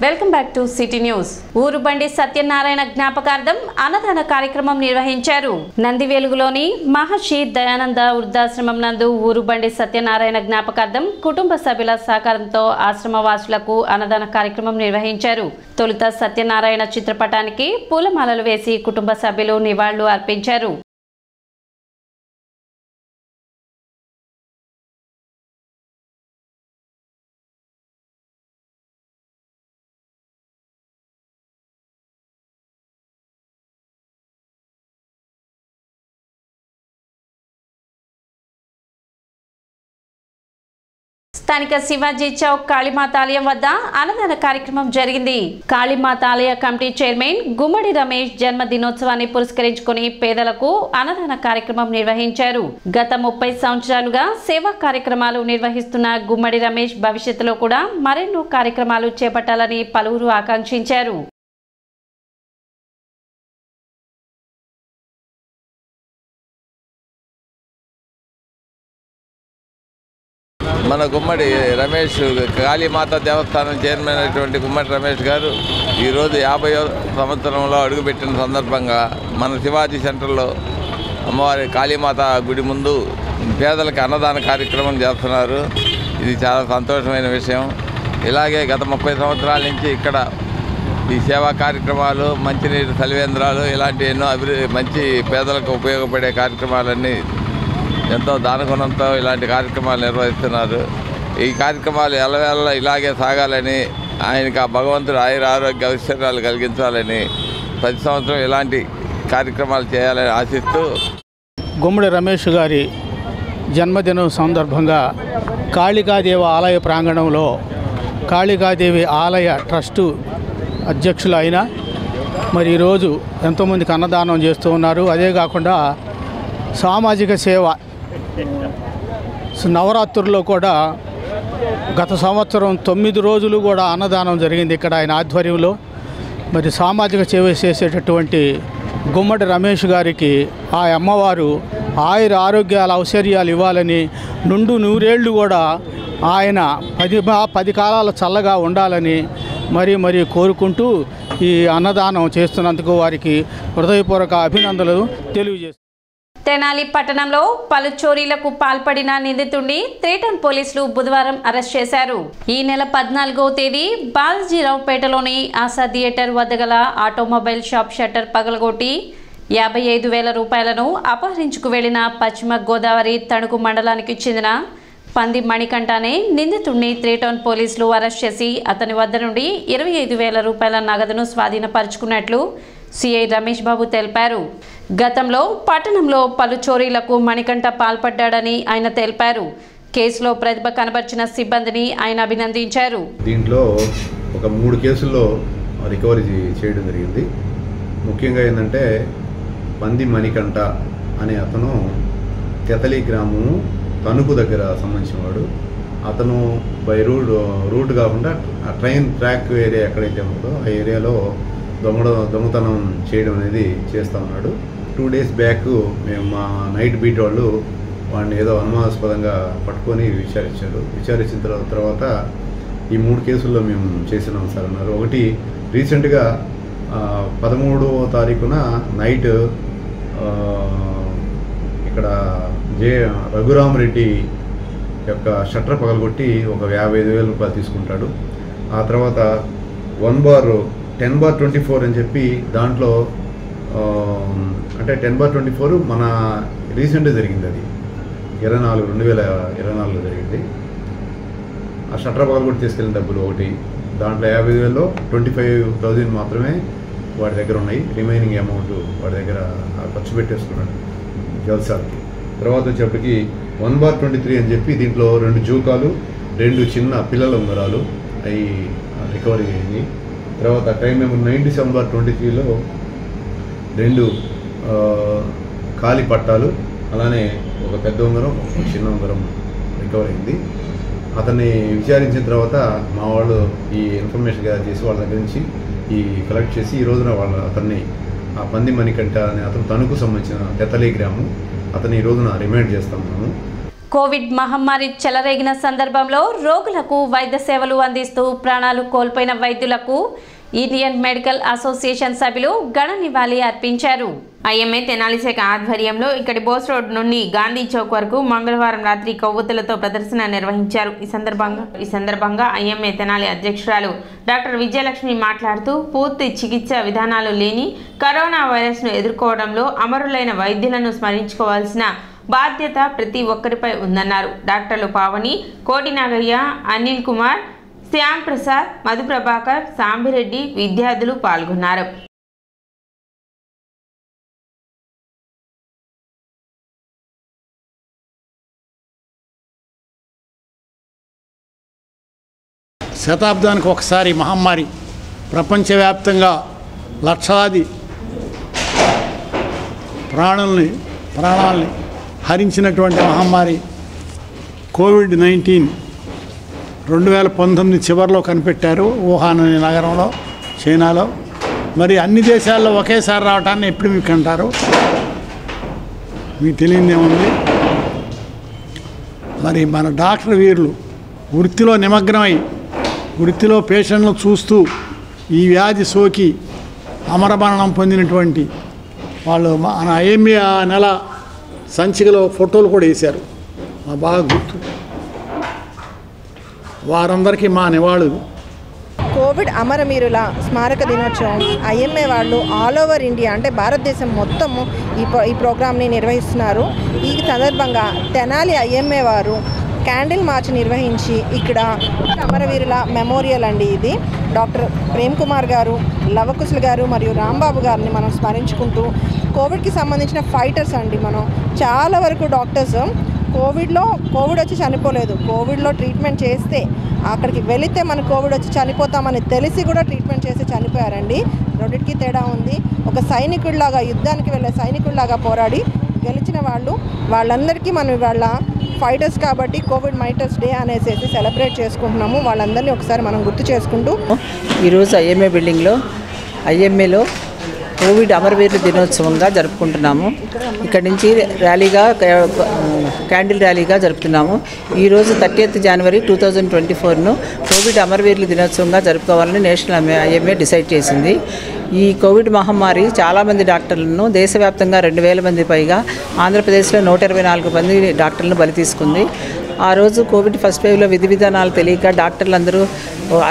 Welcome back to city news. Urubandi Satyanarayana జ్ఞాపకార్థం అన్నదాన కార్యక్రమం నిర్వహించారు. నందివేలుగులోని మహర్షి దయానంద వృద్ధాశ్రమం నందు ఊరుబండి సత్యనారాయణ జ్ఞాపకార్థం కుటుంబ సభ్యుల సహకారంతో ఆశ్రమవాసులకు అన్నదాన కార్యక్రమం నిర్వహించారు. తొలుత సత్యనారాయణ చిత్రపటానికి పూలమాలలు వేసి కుటుంబ సభ్యులు నివాళులు అర్పించారు. స్థానిక శివాజీ చౌక్ కాళీమాత ఆలయం వద్ద అన్నదాన కార్యక్రమం జరిగింది. కాళీమాత ఆలయ కమిటీ చైర్మన్ గుమ్మడి రమేష్ జన్మదినోత్సవాన్ని పురస్కరించుకుని పేదలకు అన్నదాన కార్యక్రమం నిర్వహించారు. గత 30 సంవత్సరాలుగా సేవా కార్యక్రమాలు నిర్వహిస్తున్న గుమ్మడి రమేష్ భవిష్యత్తులో కూడా మరెన్నో కార్యక్రమాలు చేపట్టాలని పలువురు ఆకాంక్షించారు. మన గుమ్మడి రమేష్ కాళీమాత దేవస్థానం చైర్మన్ అయినటువంటి గుమ్మడి రమేష్ గారు ఈరోజు 50వ సంవత్సరంలో అడుగుపెట్టిన సందర్భంగా మన శివాజీ సెంటర్లో అమ్మవారి కాళీమాత గుడి ముందు పేదలకు అన్నదాన కార్యక్రమం చేస్తున్నారు. ఇది చాలా సంతోషమైన విషయం. ఇలాగే గత 30 సంవత్సరాల నుంచి ఇక్కడ ఈ సేవా కార్యక్రమాలు, మంచినీటి సలివేంద్రాలు ఇలాంటి ఎన్నో మంచి పేదలకు ఉపయోగపడే కార్యక్రమాలన్నీ ఎంతో దానగుణంతో ఇలాంటి కార్యక్రమాలు నిర్వహిస్తున్నారు. ఈ కార్యక్రమాలు ఎల్లవేళ ఇలాగే సాగాలని, ఆయనకు ఆ భగవంతుడు ఆరోగ్య ఐశ్వర్యాలు కలిగించాలని, ప్రతి సంవత్సరం ఇలాంటి కార్యక్రమాలు చేయాలని ఆశిస్తూ గుమ్మడి రమేష్ గారి జన్మదినం సందర్భంగా కాళికాదేవి ఆలయ ప్రాంగణంలో కాళికాదేవి ఆలయ ట్రస్టు అధ్యక్షులు అయిన మరి ఈరోజు ఎంతోమందికి అన్నదానం చేస్తూ ఉన్నారు. అదే కాకుండా సామాజిక సేవ నవరాత్రుల్లో కూడా గత సంవత్సరం 9 రోజులు కూడా అన్నదానం జరిగింది ఇక్కడ ఆయన ఆధ్వర్యంలో. మరి సామాజిక సేవ చేసేటటువంటి గుమ్మడి రమేష్ గారికి ఆ అమ్మవారు ఆరోగ్యాల ఐశ్వర్యాలు ఇవ్వాలని, నుండు 100 కూడా ఆయన 10 కాలాల చల్లగా ఉండాలని మరీ కోరుకుంటూ ఈ అన్నదానం చేస్తున్నందుకు వారికి హృదయపూర్వక అభినందనలు తెలియజేస్తారు. తెనాలి పట్టణంలో పలు చోరీలకు పాల్పడిన నిందితుడిని త్రేటన్ పోలీసులు బుధవారం అరెస్ట్ చేశారు. ఈ నెల 14వ తేదీ బాలాజీరావుపేటలోని ఆశా థియేటర్ వద్ద గల ఆటోమొబైల్ షాప్ షట్టర్ పగలగొట్టి 55,000 రూపాయలను అపహరించుకు వెళ్లిన పశ్చిమ గోదావరి తణుకు మండలానికి చెందిన పంది మణికంఠ అనే నిందితుడిని త్రేటన్ పోలీసులు అరెస్ట్ చేసి అతని వద్ద నుండి 25,000 రూపాయల నగదును స్వాధీనపరుచుకున్నట్లు సిఐ రమేష్ బాబు తెలిపారు. గతంలో పట్టణంలో పలు చోరీలకు మణికంఠ పాల్పడ్డాడని ఆయన తెలిపారు. కేసులో ప్రతిభ కనబర్చిన సిబ్బందిని ఆయన అభినందించారు. దీంట్లో ఒక 3 కేసుల్లో రికవరీ చేయడం జరిగింది. ముఖ్యంగా ఏంటంటే పంది మణికంఠ అనే అతను తెతలి గ్రామము తణుకు దగ్గర సంబంధించిన వాడు. అతను బై రూట్ కాకుండా ఆ ట్రైన్ ట్రాక్ ఏరియా ఎక్కడైతే ఉందో ఆ ఏరియాలో దొంగతనం చేయడం అనేది చేస్తూ ఉన్నాడు. 2 days బ్యాక్ మేము మా నైట్ బీట్ వాళ్ళు వాడిని ఏదో అనుమానాస్పదంగా పట్టుకొని విచారించిన తర్వాత ఈ 3 కేసుల్లో మేము చేసినాం సార్ అన్నారు. ఒకటి రీసెంట్గా 13వ తారీఖున నైట్ ఇక్కడ రఘురామరెడ్డి యొక్క షట్టర్ పగలగొట్టి ఒక 55,000 రూపాయలు తీసుకుంటాడు. ఆ తర్వాత 10/24 అని చెప్పి దాంట్లో అంటే 10/24 మన రీసెంట్గా జరిగింది. అది 2024 జరిగింది. ఆ షట్టర్ పగలగొట్టి తీసుకెళ్ళిన డబ్బులు ఒకటి, దాంట్లో 55,000లో 25,000 మాత్రమే వాడి దగ్గర ఉన్నాయి. రిమైనింగ్ అమౌంట్ వాడి దగ్గర ఖర్చు పెట్టేసుకున్నాడు జల్సాలకి. తర్వాత వచ్చేప్పటికి 1/23 అని చెప్పి దీంట్లో 2 జూకాలు, 2 చిన్న పిల్లల ఉంగరాలు అవి రికవరీ అయింది. తర్వాత టైం నెంబర్ 97/23లో 2 ఖాళీ పట్టాలు, అలానే ఒక పెద్ద ఉంగరం, ఒక చిన్న ఉంగరం రికవర్ అయింది. అతన్ని విచారించిన తర్వాత మా వాళ్ళు ఈ ఇన్ఫర్మేషన్ గ్యాదర్ చేసి వాళ్ళ దగ్గర నుంచి ఈ కలెక్ట్ చేసి ఈ రోజున అతన్ని ఆ పంది మణికంఠ అనే అతను తణుకు సంబంధించిన తెతలి గ్రామం అతని ఈ రోజున రిమైండ్ చేస్తాం. కోవిడ్ మహమ్మారి చెలరేగిన సందర్భంలో రోగులకు వైద్య సేవలు అందిస్తూ ప్రాణాలు కోల్పోయిన వైద్యులకు ఇండియన్ మెడికల్ అసోసియేషన్ సభ్యులు ఘన నివాళి అర్పించారు. ఐఎంఏ తెనాలి శాఖ ఆధ్వర్యంలో ఇక్కడి బోస్ రోడ్ నుండి గాంధీ చౌక్ వరకు మంగళవారం రాత్రి కొవ్వొత్తులతో ప్రదర్శన నిర్వహించారు. ఈ సందర్భంగా ఐఎంఏ తెనాలి అధ్యక్షురాలు డాక్టర్ విజయలక్ష్మి మాట్లాడుతూ పూర్తి చికిత్స విధానాలు లేని కరోనా వైరస్ను ఎదుర్కోవడంలో అమరులైన వైద్యులను స్మరించుకోవాల్సిన బాధ్యత ప్రతి ఒక్కరిపై ఉందన్నారు. డాక్టర్లు పావని, కోటి నాగయ్య, అనిల్ కుమార్, శ్యామ్ ప్రసాద్, మధుప్రభాకర్, సాంబిరెడ్డి విద్యార్థులు పాల్గొన్నారు. శతాబ్దానికి ఒకసారి మహమ్మారి ప్రపంచవ్యాప్తంగా లక్షలాది ప్రాణాలని హరించినటువంటి మహమ్మారి కోవిడ్-19 2019 చివరిలో కనిపెట్టారు వుహాన్ అనే నగరంలో, చైనాలో. మరి అన్ని దేశాల్లో ఒకేసారి రావటాన్ని ఎప్పుడు మీకు అంటారు? మీకు తెలియదేముంది. మరి మన డాక్టర్ వీరులు వృత్తిలో నిమగ్నమై వృత్తిలో పేషెంట్లను చూస్తూ ఈ వ్యాధి సోకి అమరమరణం పొందినటువంటి వాళ్ళు మన ఐఎంఏ ఆ నెల సంచికలో ఫోటోలు కూడా వేశారు, మా బాగా గుర్తు. వారందరికీ మా నివాళులు. కోవిడ్ అమరవీరుల స్మారక దినోత్సవం ఐఎంఏ వాళ్ళు ఆల్ ఓవర్ ఇండియా అంటే భారతదేశం మొత్తము ఈ ప్రోగ్రామ్ని నిర్వహిస్తున్నారు. ఈ సందర్భంగా తెనాలి ఐఎంఏ వారు క్యాండిల్ మార్చ్ నిర్వహించి ఇక్కడ అమరవీరుల మెమోరియల్ అండి ఇది. డాక్టర్ ప్రేమ్ కుమార్ గారు, లవకుశులు గారు మరియు రాంబాబు గారిని మనం స్మరించుకుంటూ కోవిడ్కి సంబంధించిన ఫైటర్స్ అండి. మనం చాలా వరకు డాక్టర్స్ కోవిడ్ వచ్చి చనిపోలేదు, కోవిడ్లో ట్రీట్మెంట్ చేస్తే అక్కడికి వెళితే మన కోవిడ్ వచ్చి చనిపోతామని తెలిసి కూడా ట్రీట్మెంట్ చేసి చనిపోయారండి. రెండింటికి తేడా ఉంది. ఒక సైనికుడిలాగా, యుద్ధానికి వెళ్ళే సైనికుడిలాగా పోరాడి గెలిచిన వాళ్ళందరికీ మనం ఇవాళ ఫైటర్స్ కాబట్టి కోవిడ్ మైటర్స్ డే అనేసి సెలబ్రేట్ చేసుకుంటున్నాము. వాళ్ళందరినీ ఒకసారి మనం గుర్తు చేసుకుంటూ ఈరోజు ఐఎంఏ బిల్డింగ్లో ఐఎంఏలో కోవిడ్ అమరవీరుల దినోత్సవంగా జరుపుకుంటున్నాము. ఇక్కడి నుంచి ర్యాలీగా క్యాండిల్ ర్యాలీగా జరుపుతున్నాము. ఈరోజు 30th January 2024ను కోవిడ్ అమరవీరుల దినోత్సవంగా జరుపుకోవాలని నేషనల్ ఐఎంఏ డిసైడ్ చేసింది. ఈ కోవిడ్ మహమ్మారి చాలామంది డాక్టర్లను దేశవ్యాప్తంగా 2000 మంది పైగా, ఆంధ్రప్రదేశ్లో 124 మంది డాక్టర్లను బలి తీసుకుంది. ఆ రోజు కోవిడ్ ఫస్ట్ వేవ్లో విధి విధానాలు తెలియక డాక్టర్లందరూ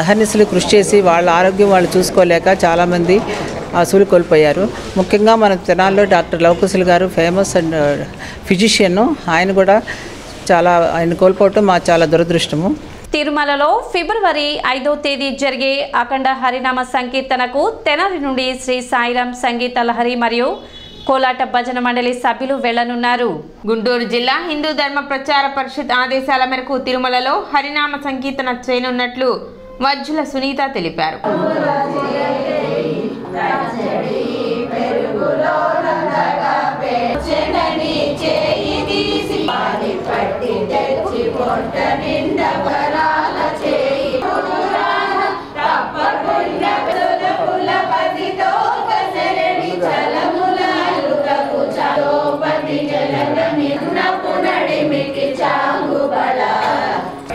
అహర్నిశలు కృషి చేసి వాళ్ళ ఆరోగ్యం వాళ్ళు చూసుకోలేక చాలామంది అసలు కోల్పోయారు. ముఖ్యంగా మన తెనాల్లో డాక్టర్ లవకుశులు గారు ఫేమస్ అండ్ ఫిజిషియన్, ఆయన కోల్పోవటం మా చాలా దురదృష్టము. తిరుమలలో ఫిబ్రవరి 5వ తేదీ జరిగే అఖండ హరినామ సంకీర్తనకు తెనాలి నుండి శ్రీ సాయిరాం సంగీత లహరి మరియు కోలాట భజన మండలి సభ్యులు వెళ్లనున్నారు. గుంటూరు జిల్లా హిందూ ధర్మ ప్రచార పరిషత్ ఆదేశాల మేరకు తిరుమలలో హరినామ సంకీర్తన చేయనున్నట్లు వజ్జుల సునీత తెలిపారు.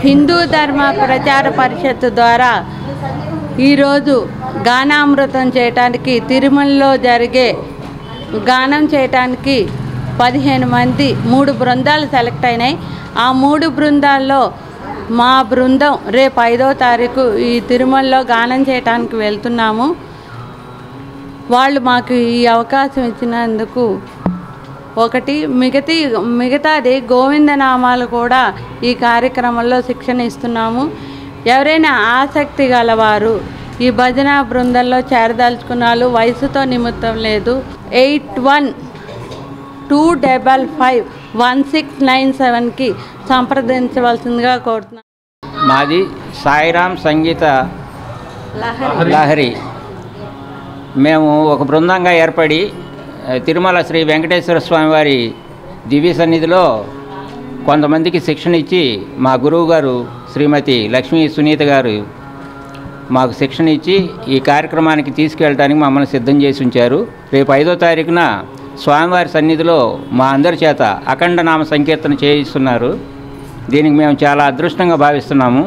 హిందూ ధర్మ ప్రచార పరిషత్ ద్వారా ఈరోజు గానామృతం చేయటానికి తిరుమలలో జరిగే గానం చేయటానికి 15 మంది 3 బృందాలు సెలెక్ట్ అయినాయి. ఆ 3 బృందాల్లో మా బృందం రేపు 5వ తారీఖు ఈ తిరుమలలో గానం చేయటానికి వెళ్తున్నాము. వాళ్ళు మాకు ఈ అవకాశం ఇచ్చినందుకు మిగతాది గోవిందనామాలు కూడా ఈ కార్యక్రమంలో శిక్షణ ఇస్తున్నాము. ఎవరైనా ఆసక్తి గలవారు ఈ భజన బృందంలో చేరదలుచుకున్న వాళ్ళు వయసుతో నిమిత్తం లేదు. 8125519697కి సంప్రదించవలసిందిగా కోరుతున్నాను. మాది సాయిరాం సంగీత లహరి. మేము ఒక బృందంగా ఏర్పడి తిరుమల శ్రీ వెంకటేశ్వర స్వామి వారి దివ్య సన్నిధిలో కొంతమందికి శిక్షణ ఇచ్చి మా గురువు గారు శ్రీమతి లక్ష్మీ సునీత గారు మాకు శిక్షణ ఇచ్చి ఈ కార్యక్రమానికి తీసుకెళ్ళడానికి మమ్మల్ని సిద్ధం చేసి ఉంచారు. రేపు 5వ తారీఖున స్వామివారి సన్నిధిలో మా అందరి చేత అఖండ నామ సంకీర్తన చేయిస్తున్నారు. దీనికి మేము చాలా అదృష్టంగా భావిస్తున్నాము.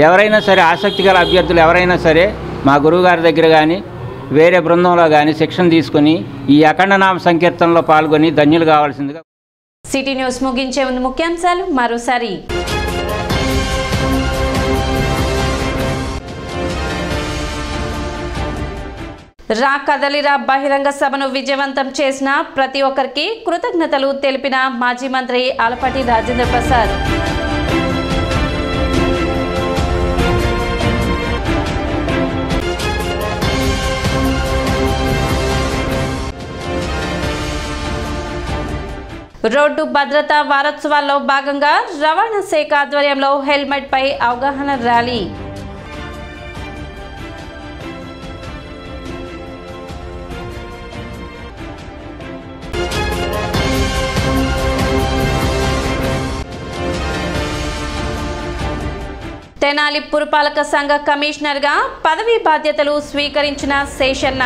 ఎవరైనా సరే ఆసక్తి గల అభ్యర్థులు ఎవరైనా సరే మా గురువుగారి దగ్గర కానీ వేరే బృందంలో కానీ శిక్షణ తీసుకుని ఈ అఖండనామ సంకీర్తనలో పాల్గొని ధన్యులు కావాల్సిందిగా. సిటీ న్యూస్ ముగించే ముందు ముఖ్యాంశాలు మరోసారి. రా కదలిరా బహిరంగ సభను విజయవంతం చేసిన ప్రతి ఒక్కరికి కృతజ్ఞతలు తెలిపిన మాజీ మంత్రి ఆలపాటి రాజేంద్ర ప్రసాద్. రోడ్డు భద్రతా వారోత్సవాల్లో భాగంగా రవాణా శాఖ ఆధ్వర్యంలో హెల్మెట్ పై అవగాహన ర్యాలీ. తెనాలి పురపాలక సంఘ కమిషనర్గా పదవీ బాధ్యతలు స్వీకరించిన శేషన్న.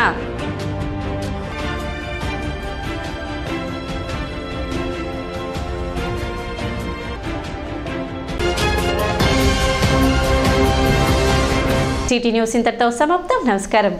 సిటీ న్యూస్ ఇంతటితో సమాప్తం. నమస్కారం.